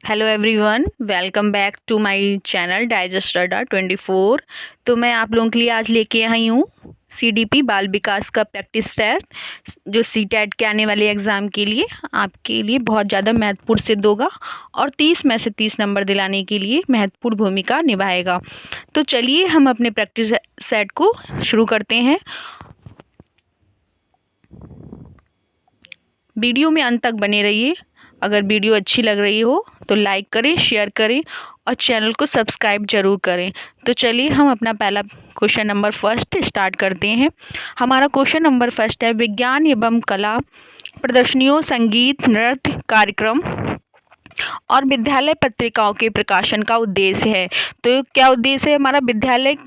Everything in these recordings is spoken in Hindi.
Hello everyone, welcome back to my channel digester 24। तो मैं आप लोगों के लिए आज लेके आई हूँ सीडीपी बाल विकास का प्रैक्टिस टेस्ट, जो सीटेट के आने वाले एग्ज़ाम के लिए आपके लिए बहुत ज़्यादा महत्वपूर्ण सिद्ध होगा और 30 में से 30 नंबर दिलाने के लिए महत्वपूर्ण भूमिका निभाएगा। तो चलिए हम अपने प्रैक्टिस सेट को शुरू करते हैं। वीडियो में अंत तक बने रहिए। अगर वीडियो अच्छी लग रही हो तो लाइक करें, शेयर करें और चैनल को सब्सक्राइब जरूर करें। तो चलिए हम अपना पहला क्वेश्चन नंबर फर्स्ट स्टार्ट करते हैं। हमारा क्वेश्चन नंबर फर्स्ट है, विज्ञान एवं कला प्रदर्शनियों, संगीत, नृत्य कार्यक्रम और विद्यालय पत्रिकाओं के प्रकाशन का उद्देश्य है। तो क्या उद्देश्य है हमारा? विद्यालय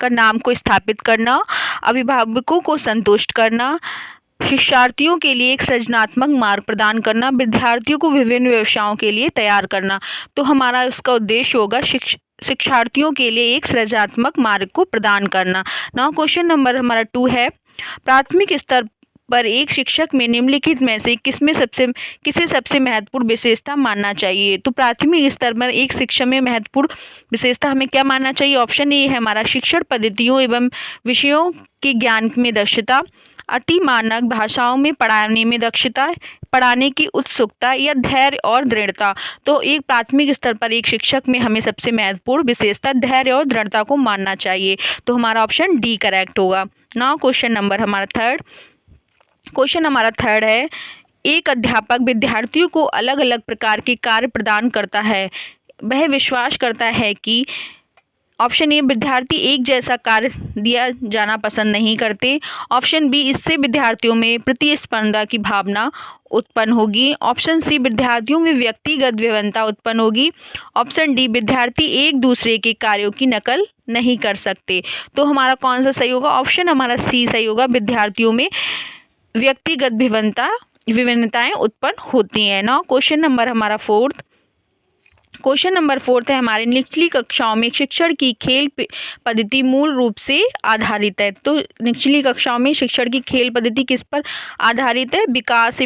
का नाम को स्थापित करना, अभिभावकों को संतुष्ट करना, शिक्षार्थियों के लिए एक सृजनात्मक मार्ग प्रदान करना, विद्यार्थियों को विभिन्न व्यवसायों के लिए तैयार करना। तो हमारा इसका उद्देश्य होगा शिक्षार्थियों के लिए एक सृजनात्मक मार्ग को प्रदान करना। नाउ क्वेश्चन नंबर हमारा 2 है, प्राथमिक स्तर पर एक शिक्षक में निम्नलिखित में से किसे सबसे महत्वपूर्ण विशेषता मानना चाहिए? तो प्राथमिक स्तर पर एक शिक्षक में महत्वपूर्ण विशेषता हमें क्या मानना चाहिए? ऑप्शन ए है हमारा शिक्षण पद्धतियों एवं विषयों के ज्ञान में दक्षता, अति मानक भाषाओं में पढ़ाने में दक्षता, पढ़ाने की उत्सुकता या धैर्य और दृढ़ता। तो एक प्राथमिक स्तर पर एक शिक्षक में हमें सबसे महत्वपूर्ण विशेषता धैर्य और दृढ़ता को मानना चाहिए। तो हमारा ऑप्शन डी करेक्ट होगा। नाउ क्वेश्चन नंबर हमारा थर्ड। क्वेश्चन हमारा थर्ड है, एक अध्यापक विद्यार्थियों को अलग अलग प्रकार के कार्य प्रदान करता है। वह विश्वास करता है कि ऑप्शन ए, विद्यार्थी एक जैसा कार्य दिया जाना पसंद नहीं करते। ऑप्शन बी, इससे विद्यार्थियों में प्रतिस्पर्धा की भावना उत्पन्न होगी। ऑप्शन सी, विद्यार्थियों में व्यक्तिगत विभिन्नता उत्पन्न होगी। ऑप्शन डी, विद्यार्थी एक दूसरे के कार्यों की नकल नहीं कर सकते। तो हमारा कौन सा सही होगा? ऑप्शन हमारा सी सही होगा, विद्यार्थियों में व्यक्तिगत विभिन्नताएं उत्पन्न होती हैं। ना क्वेश्चन नंबर हमारा फोर्थ। क्वेश्चन नंबर फोर्थ है, हमारे निचली कक्षाओं में शिक्षण की खेल पद्धति मूल रूप से आधारित है। तो निचली कक्षाओं में शिक्षण की खेल पद्धति किस पर आधारित है? विकास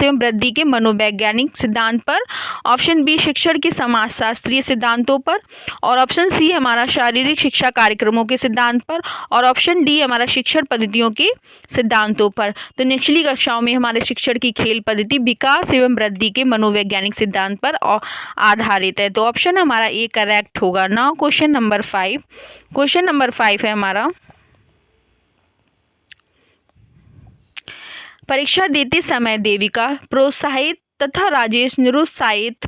एवं वृद्धि के मनोवैज्ञानिक सिद्धांत पर। ऑप्शन बी, शिक्षण के समाजशास्त्रीय सिद्धांतों पर। और ऑप्शन सी हमारा शारीरिक शिक्षा कार्यक्रमों के सिद्धांत पर। और ऑप्शन डी हमारा शिक्षण पद्धतियों के सिद्धांतों पर। तो निचली कक्षाओं में हमारे शिक्षण की खेल पद्धति विकास एवं वृद्धि के मनोवैज्ञानिक सिद्धांत पर आधारित है। तो ऑप्शन हमारा ए करेक्ट होगा। Now question number 5। Question number 5 है हमारा, परीक्षा देते समय देविका प्रोत्साहित तथा राजेश निरुत्साहित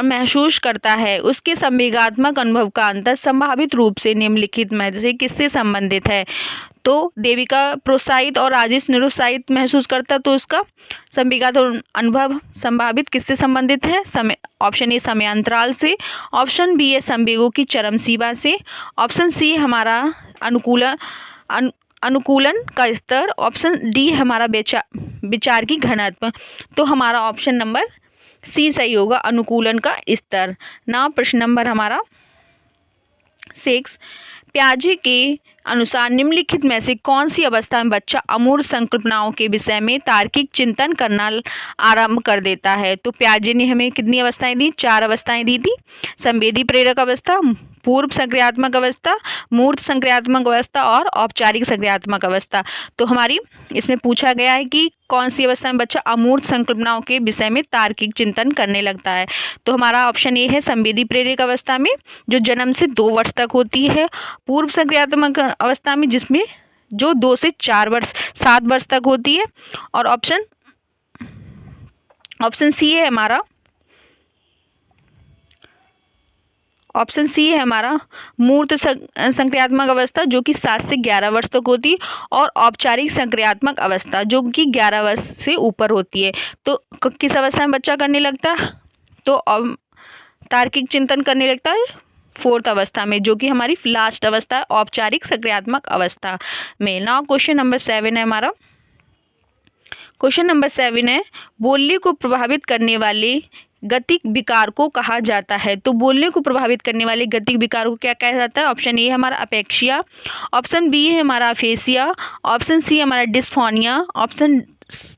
महसूस करता है। उसके संवेगात्मक अनुभव का अंतर संभावित रूप से निम्नलिखित में से किससे संबंधित है? तो देविका प्रोत्साहित और राजेश निरुत्साहित महसूस करता, तो उसका संवेगात्मक अनुभव संभावित किससे संबंधित है? ऑप्शन ए, समयांतराल से। ऑप्शन बी है संवेगों की चरम सीमा से। ऑप्शन सी हमारा अनुकूलन का स्तर। ऑप्शन डी हमारा विचार की घनत्व। तो हमारा ऑप्शन नंबर सी सही होगा, अनुकूलन का स्तर। ना प्रश्न नंबर हमारा 6, पियाजे के अनुसार निम्नलिखित में से कौन सी अवस्था में बच्चा अमूर्त संकल्पनाओं के विषय में तार्किक चिंतन करना आरंभ कर देता है? तो पियाजे ने हमें कितनी अवस्थाएं दी? 4 अवस्थाएं दी थी। संवेदी प्रेरक अवस्था, पूर्व संक्रियात्मक अवस्था, मूर्त संक्रियात्मक अवस्था और औपचारिक संक्रियात्मक अवस्था। तो हमारी इसमें पूछा गया है कि कौन सी अवस्था में बच्चा अमूर्त संकल्पनाओं के विषय में तार्किक चिंतन करने लगता है? तो हमारा ऑप्शन ए है संवेदी प्रेरक अवस्था में, जो जन्म से 2 वर्ष तक होती है। पूर्व संक्रियात्मक अवस्था में, जिसमें जो 2 से 4 वर्ष 7 वर्ष तक होती है। और ऑप्शन सी है हमारा, ऑप्शन सी है हमारा मूर्त संक्रियात्मक अवस्था, जो कि 7 से 11 वर्ष तक होती है। और औपचारिक संक्रियात्मक अवस्था, जो कि 11 वर्ष से ऊपर होती है। तो किस अवस्था में बच्चा करने लगता है? तो तार्किक चिंतन करने लगता है 4th अवस्था में, जो कि हमारी लास्ट अवस्था है, औपचारिक संक्रियात्मक अवस्था में। नाउ क्वेश्चन नंबर 7 है हमारा। क्वेश्चन नंबर 7 है, बोलने को प्रभावित करने वाले गतिक विकार को कहा जाता है? तो बोलने को प्रभावित करने वाले गतिक विकार को क्या कहा जाता है? ऑप्शन ए हमारा अपेक्सिया। ऑप्शन बी है हमारा अफेसिया। ऑप्शन सी हमारा डिस्फोनिया। ऑप्शन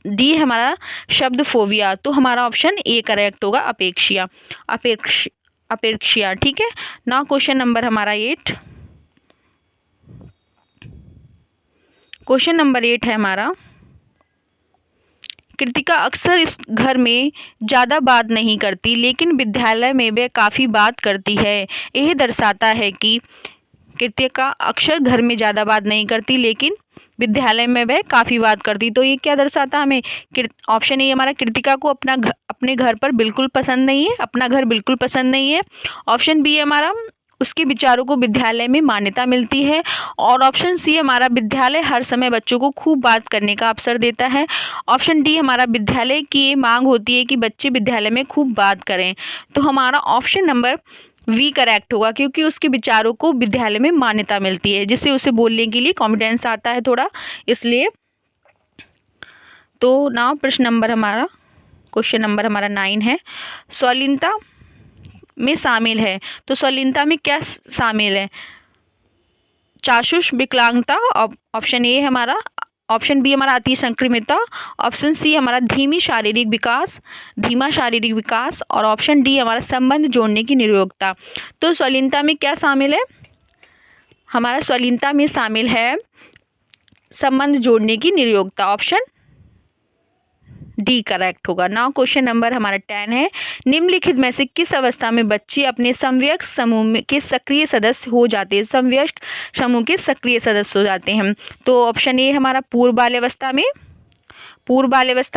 डी हमारा शब्द फोबिया। तो हमारा ऑप्शन ए करेक्ट होगा, अपेक्षिया, अपेक्षिया। ठीक है। नाउ क्वेश्चन नंबर हमारा 8। क्वेश्चन नंबर 8 है हमारा, कृतिका अक्सर इस घर में ज़्यादा बात नहीं करती लेकिन विद्यालय में वह काफ़ी बात करती है। यह दर्शाता है कि कृतिका अक्सर घर में ज़्यादा बात नहीं करती लेकिन विद्यालय में वह काफ़ी बात करती। तो ये क्या दर्शाता हमें? ऑप्शन ए हमारा, कृतिका को अपने घर पर बिल्कुल पसंद नहीं है, अपना घर बिल्कुल पसंद नहीं है। ऑप्शन बी हमारा, उसके विचारों को विद्यालय में मान्यता मिलती है। और ऑप्शन सी हमारा, विद्यालय हर समय बच्चों को खूब बात करने का अवसर देता है। ऑप्शन डी हमारा, विद्यालय की ये मांग होती है कि बच्चे विद्यालय में खूब बात करें। तो हमारा ऑप्शन नंबर वी करेक्ट होगा, क्योंकि उसके विचारों को विद्यालय में मान्यता मिलती है, जिससे उसे बोलने के लिए कॉन्फिडेंस आता है थोड़ा, इसलिए। तो ना प्रश्न नंबर हमारा, क्वेश्चन नंबर हमारा 9 है, शालीनता में शामिल है। तो शालीनता में क्या शामिल है? चाक्षुष विकलांगता, ऑप्शन ए हमारा। ऑप्शन बी हमारा, अति संक्रमिता। ऑप्शन सी हमारा, धीमा शारीरिक विकास। और ऑप्शन डी हमारा, संबंध जोड़ने की निरोगता। तो शालीनता में क्या शामिल है? हमारा शालीनता में शामिल है संबंध जोड़ने की निरोगता। ऑप्शन डी करेक्ट होगा। नाउ क्वेश्चन नंबर हमारा 10 है, निम्नलिखित में से किस अवस्था में बच्चे अपने समवयस्क समूह के सक्रिय सदस्य हो जाते हैं? समवयस्क समूह के सक्रिय सदस्य हो जाते हैं। तो ऑप्शन ए हमारा, पूर्व बाल्यावस्था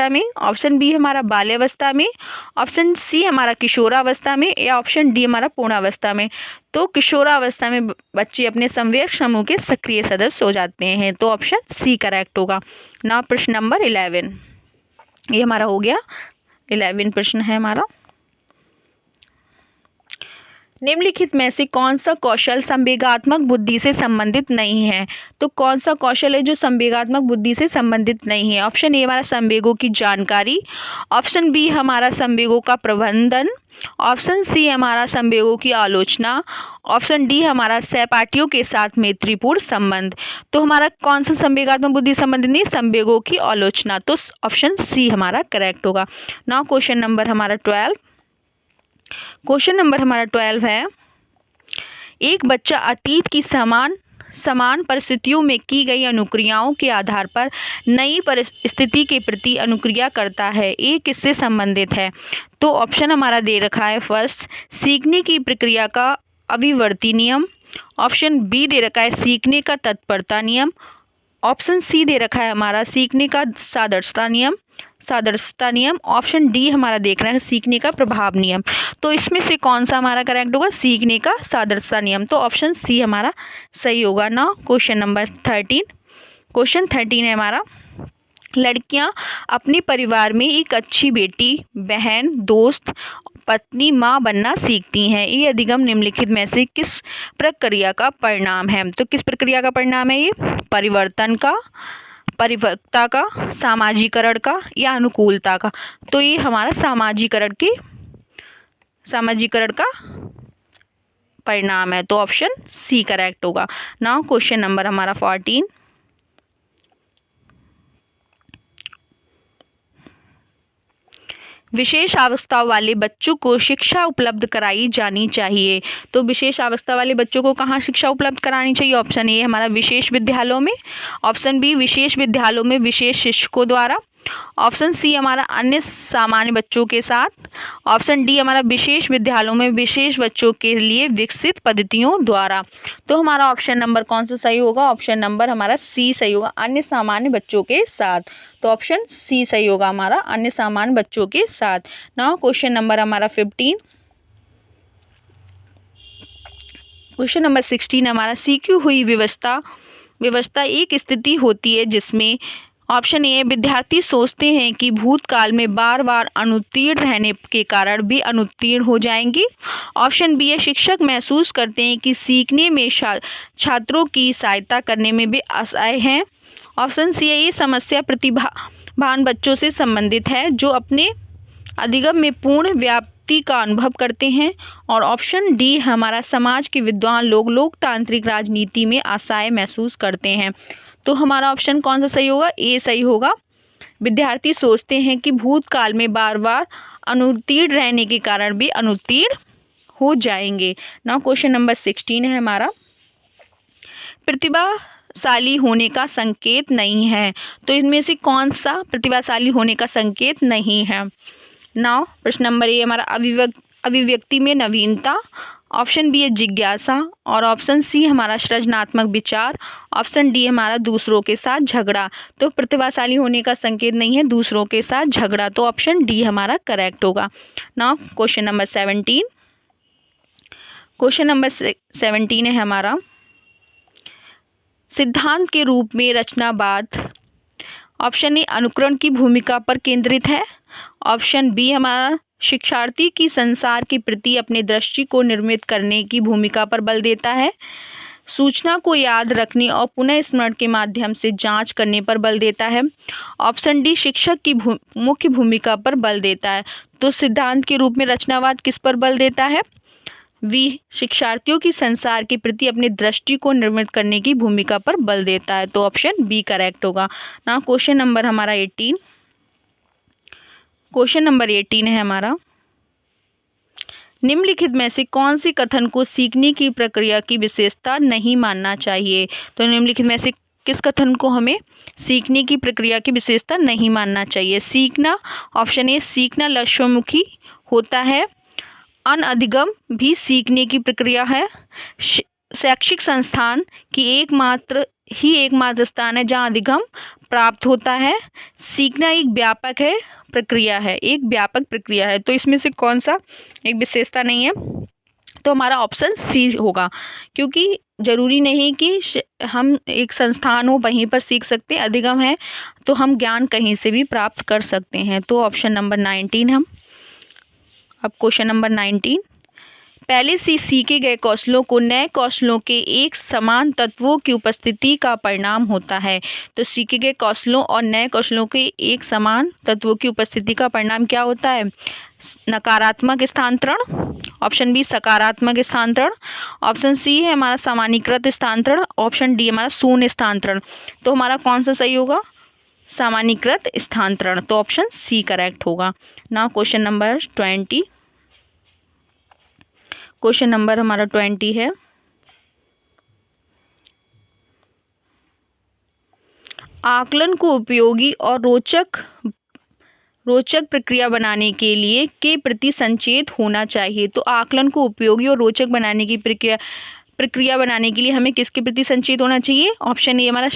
में। ऑप्शन बी हमारा, बाल्यावस्था में। ऑप्शन सी हमारा, किशोरावस्था में। या ऑप्शन डी हमारा, पूर्णावस्था में। तो किशोरावस्था में बच्चे अपने समवयस्क समूह के सक्रिय सदस्य हो जाते हैं। तो ऑप्शन सी करेक्ट होगा। नाउ प्रश्न नंबर 11, ये हमारा हो गया 11 प्रश्न है हमारा। निम्नलिखित में से कौन सा कौशल संवेगात्मक बुद्धि से संबंधित नहीं है? तो कौन सा कौशल है जो संवेगात्मक बुद्धि से संबंधित नहीं है? ऑप्शन ए हमारा, संवेगों की जानकारी। ऑप्शन बी हमारा, संवेगों का प्रबंधन। ऑप्शन सी हमारा, संवेगों की आलोचना। ऑप्शन डी हमारा, सहपाठियों के साथ मैत्रीपूर्ण संबंध। तो हमारा कौन सा संवेगात्मक बुद्धि संबंधित नहीं? संवेगों की आलोचना। तो ऑप्शन सी हमारा करेक्ट होगा। नाउ क्वेश्चन नंबर हमारा 12। क्वेश्चन नंबर हमारा 12 है, एक बच्चा अतीत की समान परिस्थितियों में की गई अनुक्रियाओं के आधार पर नई परिस्थिति के प्रति अनुक्रिया करता है। ये किससे संबंधित है? तो ऑप्शन हमारा दे रखा है, फर्स्ट, सीखने की प्रक्रिया का अभिवर्ती नियम। ऑप्शन बी दे रखा है, सीखने का तत्परता नियम। ऑप्शन सी दे रखा है हमारा, सीखने का सादृश्यता नियम। ऑप्शन डी हमारा देख रहा है, सीखने का प्रभाव नियम। तो इसमें से कौन सा हमारा करेक्ट होगा? सीखने का सादृश्यता नियम। तो ऑप्शन सी हमारा सही होगा ना। Question number 13। क्वेश्चन 13 है हमारा, लड़कियां अपने परिवार में एक अच्छी बेटी, बहन, दोस्त, पत्नी, माँ बनना सीखती हैं। ये अधिगम निम्नलिखित में से किस प्रक्रिया का परिणाम है? तो किस प्रक्रिया का परिणाम है ये? परिवर्तन का, परिपक्वता का, सामाजिकरण का, या अनुकूलता का? तो ये हमारा सामाजिकरण का परिणाम है। तो ऑप्शन सी करेक्ट होगा। नाउ क्वेश्चन नंबर हमारा 14। विशेष अवस्था वाले बच्चों को शिक्षा उपलब्ध कराई जानी चाहिए। तो विशेष अवस्था वाले बच्चों को कहाँ शिक्षा उपलब्ध करानी चाहिए? ऑप्शन ए हमारा, विशेष विद्यालयों में। ऑप्शन बी, विशेष विद्यालयों में विशेष शिक्षकों द्वारा। ऑप्शन सी हमारा, अन्य सामान्य बच्चों के साथ। ऑप्शन डी हमारा, विशेष विद्यालयों में विशेष बच्चों के लिए विकसित पद्धतियों द्वारा। तो हमारा ऑप्शन नंबर कौन सा सही होगा? ऑप्शन नंबर हमारा सी सही होगा, अन्य सामान्य बच्चों के साथ। तो ऑप्शन सी सही होगा हमारा, अन्य सामान्य बच्चों के साथ। नाउ क्वेश्चन नंबर हमारा 15। क्वेश्चन नंबर 16 हमारा, सीखी हुई व्यवस्था एक स्थिति होती है जिसमें ऑप्शन ए, विद्यार्थी सोचते हैं कि भूतकाल में बार बार अनुत्तीर्ण रहने के कारण भी अनुत्तीर्ण हो जाएंगे। ऑप्शन बी है, शिक्षक महसूस करते हैं कि सीखने में छात्रों की सहायता करने में भी असहाय हैं। ऑप्शन सी है, ये समस्या प्रतिभावान बच्चों से संबंधित है जो अपने अधिगम में पूर्ण व्याप्ति का अनुभव करते हैं। और ऑप्शन डी हमारा, समाज के विद्वान लोग लोकतांत्रिक राजनीति में असहाय महसूस करते हैं। तो हमारा ऑप्शन कौन सा सही होगा? ए सही होगा, विद्यार्थी सोचते हैं कि भूतकाल में बार बार अनुत्तीर्ण रहने के कारण भी अनुत्तीर्ण हो जाएंगे। नाउ क्वेश्चन नंबर 16 है हमारा, प्रतिभाशाली होने का संकेत नहीं है। तो इनमें से कौन सा प्रतिभाशाली होने का संकेत नहीं है? नाउ प्रश्न नंबर ए हमारा अभिव्यक्ति में नवीनता, ऑप्शन बी है जिज्ञासा, और ऑप्शन सी हमारा सृजनात्मक विचार, ऑप्शन डी हमारा दूसरों के साथ झगड़ा। तो प्रतिभाशाली होने का संकेत नहीं है दूसरों के साथ झगड़ा, तो ऑप्शन डी हमारा करेक्ट होगा। Now question number 17, question number 17 है हमारा, सिद्धांत के रूप में रचनावाद, ऑप्शन ए अनुकरण की भूमिका पर केंद्रित है, ऑप्शन बी हमारा शिक्षार्थी की संसार के प्रति अपने दृष्टि को निर्मित करने की भूमिका पर बल देता है, सूचना को याद रखने और पुनः स्मरण के माध्यम से जांच करने पर बल देता है, ऑप्शन डी शिक्षक की मुख्य भूमिका पर बल देता है। तो सिद्धांत के रूप में रचनावाद किस पर बल देता है? वी शिक्षार्थियों की संसार के प्रति अपने दृष्टि को निर्मित करने की भूमिका पर बल देता है, तो ऑप्शन बी करेक्ट होगा। ना क्वेश्चन नंबर हमारा 18, क्वेश्चन नंबर 18 है हमारा, निम्नलिखित में से कौन सी कथन को सीखने की प्रक्रिया की विशेषता नहीं मानना चाहिए? तो निम्नलिखित में से किस कथन को हमें सीखने की प्रक्रिया की विशेषता नहीं मानना चाहिए? सीखना, ऑप्शन ए सीखना लक्ष्योन्मुखी होता है, अनधिगम भी सीखने की प्रक्रिया है, शैक्षिक संस्थान की एकमात्र स्थान है जहां अधिगम प्राप्त होता है, सीखना एक व्यापक प्रक्रिया है। तो इसमें से कौन सा एक विशेषता नहीं है? तो हमारा ऑप्शन सी होगा, क्योंकि जरूरी नहीं कि हम एक संस्थान हो वहीं पर सीख सकते हैं, अधिगम है तो हम ज्ञान कहीं से भी प्राप्त कर सकते हैं। तो ऑप्शन नंबर 19 हम अब क्वेश्चन नंबर 19, पहले से सीखे गए कौशलों को नए कौशलों के एक समान तत्वों की उपस्थिति का परिणाम होता है। तो सीखे गए कौशलों और नए कौशलों के एक समान तत्वों की उपस्थिति का परिणाम क्या होता है? नकारात्मक स्थानांतरण, ऑप्शन बी सकारात्मक स्थानांतरण, ऑप्शन सी है हमारा सामान्यीकृत स्थानांतरण, ऑप्शन डी हमारा शून्य स्थानांतरण। तो हमारा कौन सा सही होगा? सामान्यीकृत स्थानांतरण, तो ऑप्शन सी करेक्ट होगा। Now question number 20, question number हमारा 20 है, आकलन को उपयोगी और रोचक प्रक्रिया बनाने के लिए के प्रति संचेत होना चाहिए। तो आकलन को उपयोगी और रोचक बनाने की प्रक्रिया बनाने के लिए हमें किसके प्रति संचेत होना चाहिए? ऑप्शन ए हमारा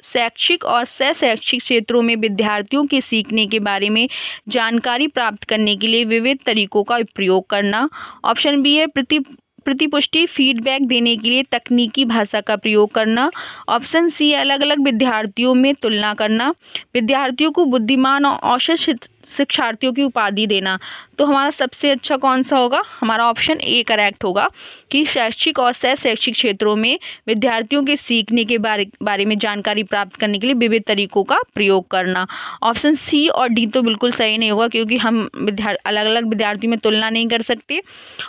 शैक्षिक और शैक्षिक क्षेत्रों में विद्यार्थियों के सीखने के बारे में जानकारी प्राप्त करने के लिए विविध तरीकों का प्रयोग करना, ऑप्शन बी है प्रतिपुष्टि फीडबैक देने के लिए तकनीकी भाषा का प्रयोग करना, ऑप्शन सी अलग अलग विद्यार्थियों में तुलना करना, विद्यार्थियों को बुद्धिमान और औसत शिक्षार्थियों की उपाधि देना। तो हमारा सबसे अच्छा कौन सा होगा? हमारा ऑप्शन ए करेक्ट होगा कि शैक्षिक और शैक्षिक क्षेत्रों में विद्यार्थियों के सीखने के बारे में जानकारी प्राप्त करने के लिए विविध तरीकों का प्रयोग करना। ऑप्शन सी और डी तो बिल्कुल सही नहीं होगा, क्योंकि हम अलग अलग विद्यार्थियों में तुलना नहीं कर सकते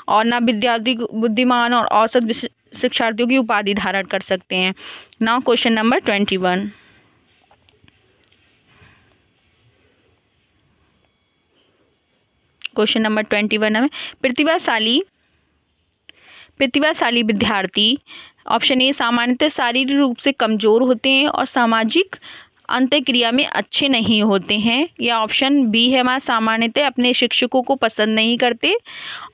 और ना विद्यार्थी बुद्धिमान और औसत शिक्षार्थियों की उपाधि धारण कर सकते हैं। Now question number 21, question number 21 में प्रतिभाशाली विद्यार्थी, ऑप्शन ए सामान्यतः शारीरिक रूप से कमजोर होते हैं और सामाजिक अंतःक्रिया में अच्छे नहीं होते हैं, या ऑप्शन बी है हमारा सामान्यतः अपने शिक्षकों को पसंद नहीं करते,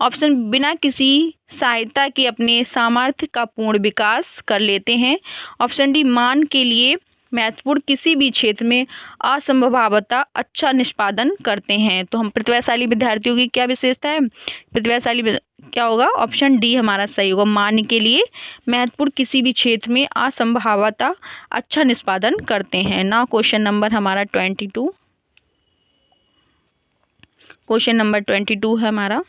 ऑप्शन बिना किसी सहायता के अपने सामर्थ्य का पूर्ण विकास कर लेते हैं, ऑप्शन डी मान के लिए महत्वपूर्ण किसी भी क्षेत्र में असंभवतः अच्छा निष्पादन करते हैं। तो हम प्रतिभाशाली विद्यार्थियों की क्या विशेषता है? प्रतिभाशाली क्या होगा? ऑप्शन डी हमारा सही होगा, मान के लिए महत्वपूर्ण किसी भी क्षेत्र में असंभवतः अच्छा निष्पादन करते हैं। ना क्वेश्चन नंबर हमारा 22, क्वेश्चन नंबर 22 है हमारा,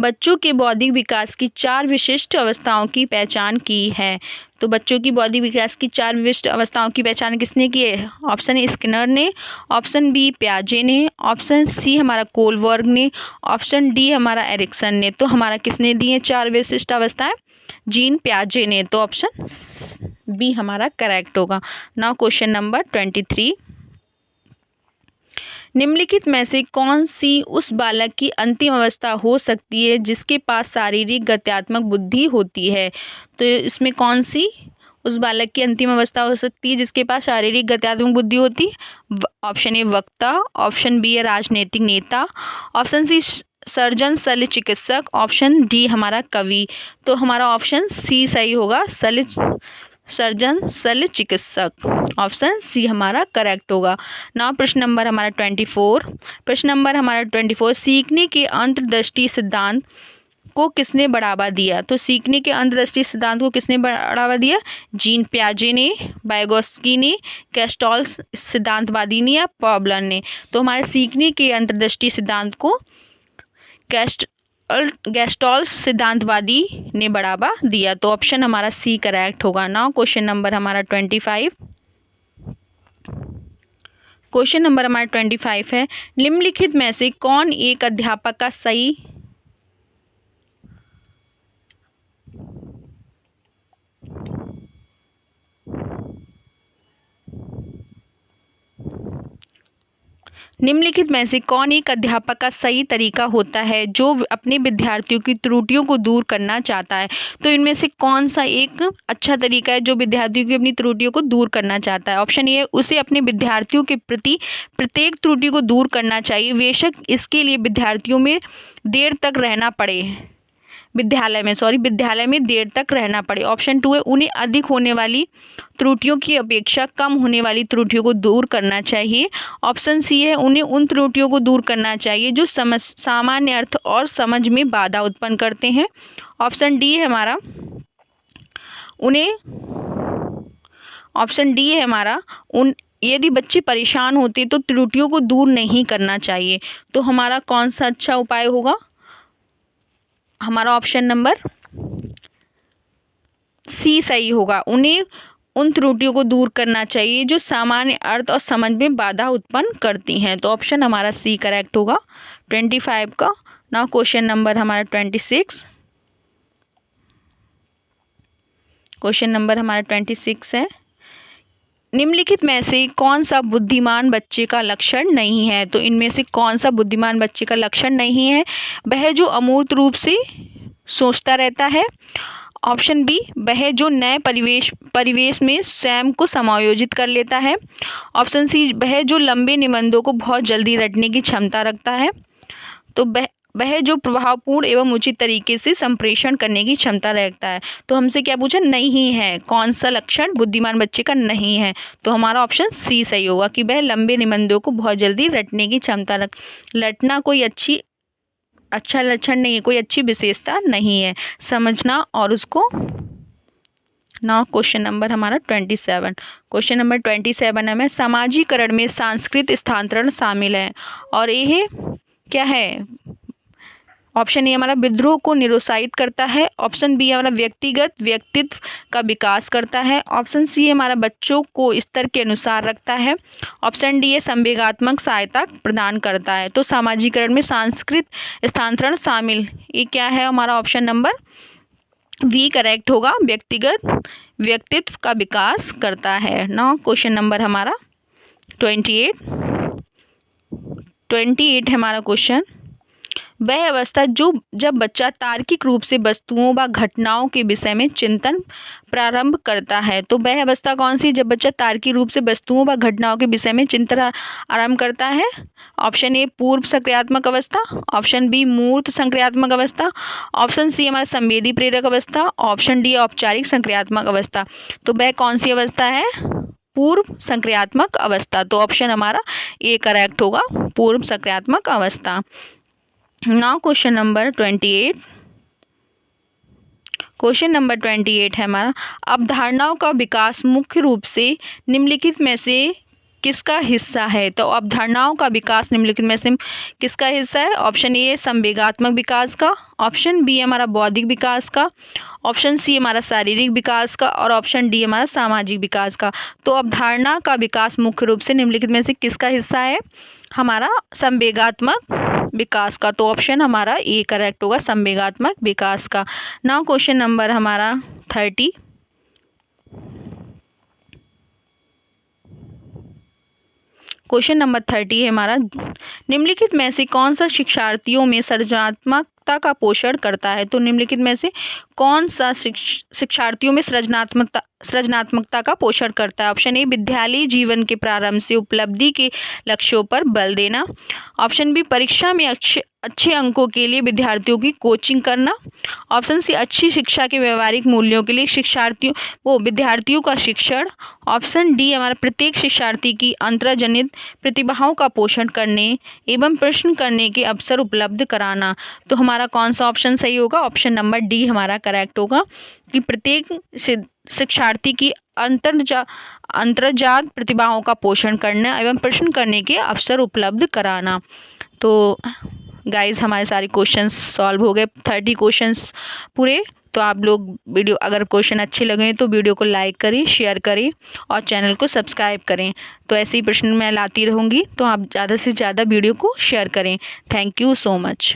बच्चों के बौद्धिक विकास की 4 विशिष्ट अवस्थाओं की पहचान की है। तो बच्चों की बौद्धिक विकास की 4 विशिष्ट अवस्थाओं की पहचान किसने की है? ऑप्शन ए स्किनर ने, ऑप्शन बी पियाजे ने, ऑप्शन सी हमारा कोलबर्ग ने, ऑप्शन डी हमारा एरिक्सन ने। तो हमारा किसने दी है 4 विशिष्ट अवस्थाएं? जीन पियाजे ने। तो ऑप्शन बी हमारा करेक्ट होगा। नाउ क्वेश्चन नंबर 23, निम्नलिखित में से कौन सी उस बालक की अंतिम अवस्था हो सकती है जिसके पास शारीरिक गत्यात्मक बुद्धि होती है? तो इसमें कौन सी उस बालक की अंतिम अवस्था हो सकती है जिसके पास शारीरिक गत्यात्मक बुद्धि होती है? ऑप्शन ए वक्ता, ऑप्शन बी है राजनीतिक नेता, ऑप्शन सी सर्जन शल्य चिकित्सक, ऑप्शन डी हमारा कवि। तो हमारा ऑप्शन सी सही होगा, सर्जन शल्य चिकित्सक। ऑप्शन सी हमारा करेक्ट होगा। नाउ प्रश्न नंबर हमारा 24, सीखने के अंतर्दृष्टि सिद्धांत को किसने बढ़ावा दिया? तो सीखने के अंतर्दृष्टि सिद्धांत को किसने बढ़ावा दिया? जीन पियाजे ने, वाइगोत्स्की ने, गेस्टाल्ट सिद्धांतवादी ने या पॉबलर ने? तो हमारे सीखने के अंतर्दृष्टि सिद्धांत को गेस्टाल्ट सिद्धांतवादी ने बढ़ावा दिया। तो ऑप्शन हमारा सी करेक्ट होगा। नाउ क्वेश्चन नंबर हमारा 25, क्वेश्चन नंबर हमारा 25 है, निम्नलिखित में से कौन एक अध्यापक का सही निम्नलिखित में से कौन एक अध्यापक का सही तरीका होता है जो अपने विद्यार्थियों की त्रुटियों को दूर करना चाहता है? तो इनमें से कौन सा एक अच्छा तरीका है जो विद्यार्थियों की अपनी त्रुटियों को दूर करना चाहता है? ऑप्शन ए, उसे अपने विद्यार्थियों के प्रति प्रत्येक त्रुटि को दूर करना चाहिए, बेशक इसके लिए विद्यार्थियों में देर तक रहना पड़े, विद्यालय में देर तक रहना पड़े। ऑप्शन 2 है, उन्हें अधिक होने वाली त्रुटियों की अपेक्षा कम होने वाली त्रुटियों को दूर करना चाहिए। ऑप्शन सी है, उन्हें उन त्रुटियों को दूर करना चाहिए जो सामान्य अर्थ और समझ में बाधा उत्पन्न करते हैं। ऑप्शन डी है हमारा यदि बच्चे परेशान होते तो त्रुटियों को दूर नहीं करना चाहिए। तो हमारा कौन सा अच्छा उपाय होगा? हमारा ऑप्शन नंबर सी सही होगा, उन्हें उन त्रुटियों को दूर करना चाहिए जो सामान्य अर्थ और समझ में बाधा उत्पन्न करती हैं। तो ऑप्शन हमारा सी करेक्ट होगा 25 का। नाउ क्वेश्चन नंबर हमारा 26, क्वेश्चन नंबर हमारा 26 है, निम्नलिखित में से कौन सा बुद्धिमान बच्चे का लक्षण नहीं है? तो इनमें से कौन सा बुद्धिमान बच्चे का लक्षण नहीं है? वह जो अमूर्त रूप से सोचता रहता है। ऑप्शन बी, वह जो नए परिवेश में स्वयं को समायोजित कर लेता है। ऑप्शन सी, वह जो लंबे निबंधों को बहुत जल्दी रटने की क्षमता रखता है। तो वह जो प्रभावपूर्ण एवं उचित तरीके से संप्रेषण करने की क्षमता रखता है। तो हमसे क्या पूछा? नहीं है, कौन सा लक्षण बुद्धिमान बच्चे का नहीं है? तो हमारा ऑप्शन सी सही होगा कि वह लंबे निबंधों को बहुत जल्दी रटने की क्षमता रटना कोई अच्छा लक्षण नहीं है, कोई अच्छी विशेषता नहीं है, समझना और उसको। नाउ क्वेश्चन नंबर हमारा 27, क्वेश्चन नंबर 27 में सामाजिकरण में सांस्कृतिक स्थानांतरण शामिल है और यह क्या है? ऑप्शन ए हमारा विद्रोह को निरुत्साहित करता है। ऑप्शन बी हमारा व्यक्तिगत व्यक्तित्व का विकास करता है। ऑप्शन सी हमारा बच्चों को स्तर के अनुसार रखता है। ऑप्शन डी है संवेगात्मक सहायता प्रदान करता है। तो सामाजिकरण में सांस्कृतिक स्थानांतरण शामिल, ये क्या है? हमारा ऑप्शन नंबर वी करेक्ट होगा, व्यक्तिगत व्यक्तित्व का विकास करता है। नाउ क्वेश्चन नंबर हमारा 28 हमारा क्वेश्चन, वह अवस्था जब बच्चा तार्किक रूप से वस्तुओं व घटनाओं के विषय में चिंतन प्रारंभ करता है। तो वह अवस्था कौन सी? जब बच्चा तार्किक रूप से वस्तुओं व घटनाओं के विषय में चिंतन आरंभ करता है। ऑप्शन ए पूर्व सक्रियात्मक अवस्था, ऑप्शन बी मूर्त सक्रियात्मक अवस्था, ऑप्शन सी हमारा संवेदी प्रेरक अवस्था, ऑप्शन डी औपचारिक सक्रियात्मक अवस्था। तो वह कौन सी अवस्था है? पूर्व सक्रियात्मक अवस्था। तो ऑप्शन हमारा ए करेक्ट होगा, पूर्व सक्रियात्मक अवस्था। Now question number 28, question number 28 है हमारा, अवधारणाओं का विकास मुख्य रूप से निम्नलिखित में से किसका हिस्सा है? तो अवधारणाओं का विकास निम्नलिखित में से किसका हिस्सा है? ऑप्शन ए संवेगात्मक विकास का, ऑप्शन बी हमारा बौद्धिक विकास का, ऑप्शन सी हमारा शारीरिक विकास का और ऑप्शन डी हमारा सामाजिक विकास का। तो अवधारणा का विकास मुख्य रूप से निम्नलिखित में से किसका हिस्सा है? हमारा संवेगात्मक विकास का। तो ऑप्शन हमारा ए करेक्ट होगा, संवेगात्मक विकास का। नाउ क्वेश्चन नंबर हमारा 30, क्वेश्चन नंबर 30 है हमारा, निम्नलिखित में से कौन सा शिक्षार्थियों में सृजनात्मकता का पोषण करता है। तो निम्नलिखित में से कौन सा शिक्षार्थियों में सृजनात्मकता का पोषण करता है। ऑप्शन ए, विद्यालयी जीवन के प्रारंभ से उपलब्धि के लक्ष्यों पर बल देना। ऑप्शन बी, परीक्षा में अच्छे अंकों के लिए विद्यार्थियों की कोचिंग करना। ऑप्शन सी, अच्छी शिक्षा के व्यवहारिक मूल्यों के लिए विद्यार्थियों का शिक्षण। ऑप्शन डी हमारा, प्रत्येक शिक्षार्थी की अंतर्जनित प्रतिभाओं का पोषण करने एवं प्रश्न करने के अवसर उपलब्ध कराना। तो हमारा कौन सा ऑप्शन सही होगा। ऑप्शन नंबर डी हमारा करेक्ट होगा कि प्रत्येक शिक्षार्थी की अंतर्जात प्रतिभाओं का पोषण करना एवं प्रश्न करने के अवसर उपलब्ध कराना। तो गाइस हमारे सारे क्वेश्चंस सॉल्व हो गए, 30 क्वेश्चंस पूरे। तो आप लोग वीडियो अगर क्वेश्चन अच्छे लगे तो वीडियो को लाइक करें, शेयर करें और चैनल को सब्सक्राइब करें। तो ऐसे ही प्रश्न मैं लाती रहूँगी, तो आप ज़्यादा से ज़्यादा वीडियो को शेयर करें। Thank you so much.